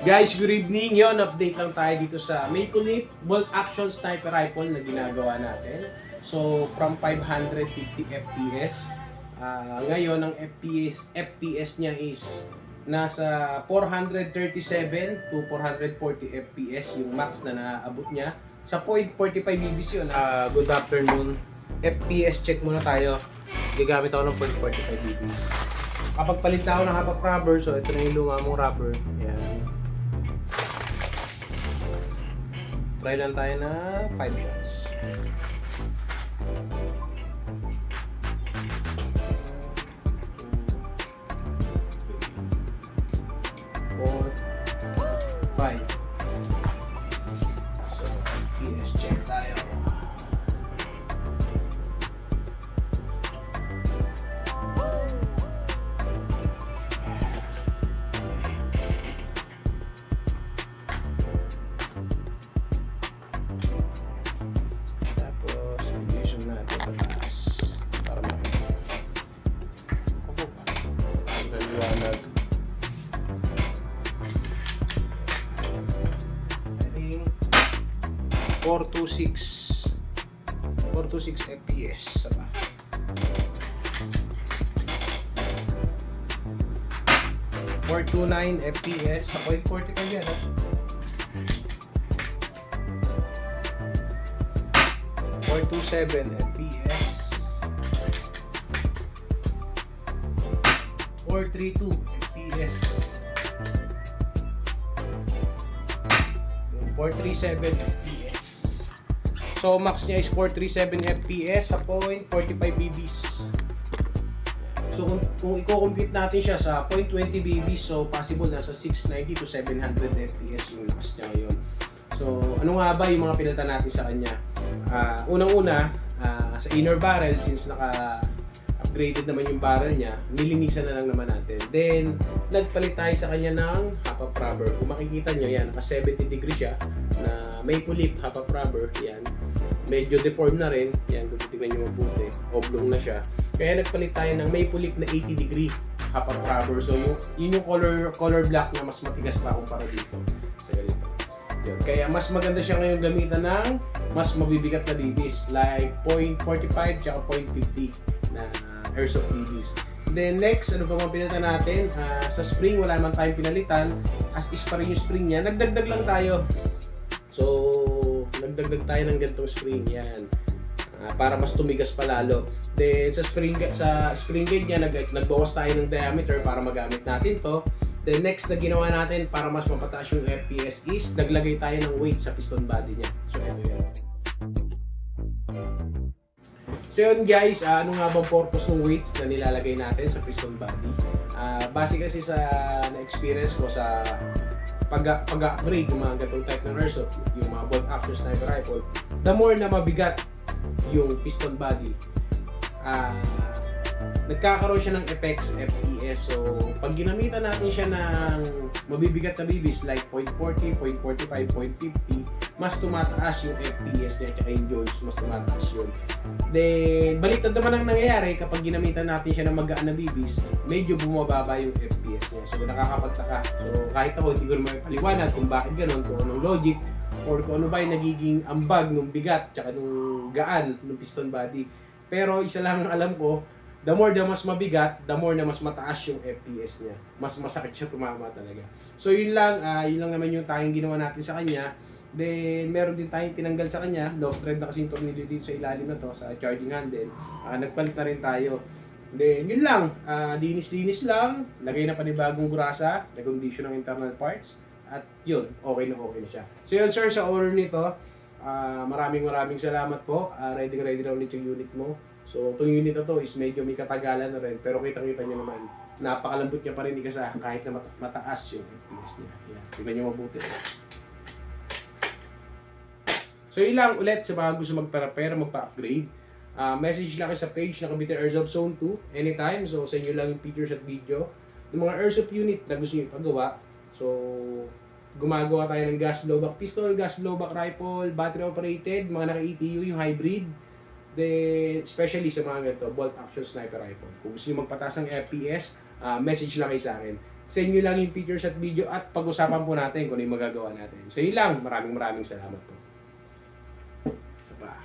Guys, good evening. Yon, update lang tayo dito sa Maple Leaf Bolt Action Sniper Rifle na ginagawa natin. So, from 550 FPS. Ngayon, ang FPS niya is nasa 437 to 440 FPS yung max na naaabot niya. Sa 0.45 BBs yun. Good afternoon. FPS check muna tayo. Gagamit ako ng 0.45 BBs. Kapag palit na ako ng half rubber, so ito na yung luma mong rubber. Ayan. Try lang tayo na 5 shots. Four, 5. So, PS check tayo. Liwanag. 426 FPS sama. 429 FPS sa 0.40 ka yan. 427 FPS. 432 FPS. 437 FPS. So max niya is 437 FPS sa 0.45 BBs. So kung i-compute natin siya sa 0.20 BBs, so possible nasa 690 to 700 FPS yung lakas niya ngayon. So ano nga ba yung mga pinalitan natin sa kanya? Unang-una, sa inner barrel, since upgraded naman yung barrel niya, nilinisan na lang naman natin. Then, nagpalit tayo sa kanya ng half rubber. Kung makikita nyo, yan, naka 70 degree siya, na Maple Leaf half rubber, yan. Medyo deformed na rin, yan, kung titignan nyo mabuti, oblong na siya. Kaya nagpalit tayo ng Maple Leaf na 80 degree half rubber. So, yun yung color black na mas matigas pa kumpara dito. Sa ganito. Yun. Kaya mas maganda siya ngayon gamitan ng mas mabibigat na BBs, like 0.45 tsaka 0.50 na airsoft BBs. Then next, ano pa mga pinalitan natin? Sa spring, wala naman tayong pinalitan. As is pa rin yung spring niya. Nagdagdag lang tayo. So, nagdagdag tayo ng ganitong spring. Yan. Para mas tumigas pa lalo. Then sa spring gauge niya, nagbawas tayo ng diameter para magamit natin to. Then next na ginawa natin para mas mapataas yung FPS is naglagay tayo ng weight sa piston body niya. So, ito yan. So yun guys, ano nga bang purpose ng weights na nilalagay natin sa piston body? Base kasi sa na-experience ko sa pag-upgrade ng mga ganitong type ng airsoft, yung mga bolt action sniper rifle, the more na mabigat yung piston body, nagkakaroon siya ng effects FPS. So pag ginamitan natin siya ng mabibigat na BBs like 0.40, 0.45, 0.50, mas tumataas yung FPS niya at yung joules, mas tumataas yun. Then, baliktad naman ang nangyayari kapag ginamitan natin siya ng magaan na BBs, medyo bumababa yung FPS niya. So, nakakapagtaka. So, kahit ako, hindi ko naman paliwanag kung bakit ganun, kung anong logic, or kung ano ba yung nagiging ambag ng bigat, tsaka nung gaan ng piston body. Pero, isa lang ang alam ko, the more na mas mabigat, the more na mas mataas yung FPS niya. Mas masakit siya tumama talaga. So, yun lang naman yung tanging ginawa natin sa kanya. Then, meron din tayong tinanggal sa kanya. Lost thread na kasi yung tornilyo dito sa ilalim na to, sa charging handle. Nagpalit na rin tayo. Then, yun lang. Linis-linis lang. Lagay na panibagong grasa. Recondition ng internal parts. At yun, okay na siya. So yun sir, sa order nito, maraming salamat po. Ready na ulit yung unit mo. So, itong unit na to is medyo may katagalan na rin. Pero kita-kita nyo naman, napakalambot niya pa rin ikasa kahit na mataas yung FPS niya. Yan. Tignan nyo mabuti. So yun lang ulit sa mga gusto magpa-repair, magpa-upgrade. Message lang kayo sa page na Cavite Airsoft Zone 2 anytime. So sa inyo lang yung pictures at video ng mga airsoft unit na gusto nyo ipagawa. So gumagawa tayo ng gas blowback pistol, gas blowback rifle, battery operated, mga naka-ETU, yung hybrid. Then, especially sa mga ganito, bolt action sniper rifle. Kung gusto nyo magpataas ng FPS, message lang kayo sa akin. send nyo lang yung pictures at video at pag-usapan po natin kung ano yung magagawa natin. So yun lang, maraming salamat po. Isa pa.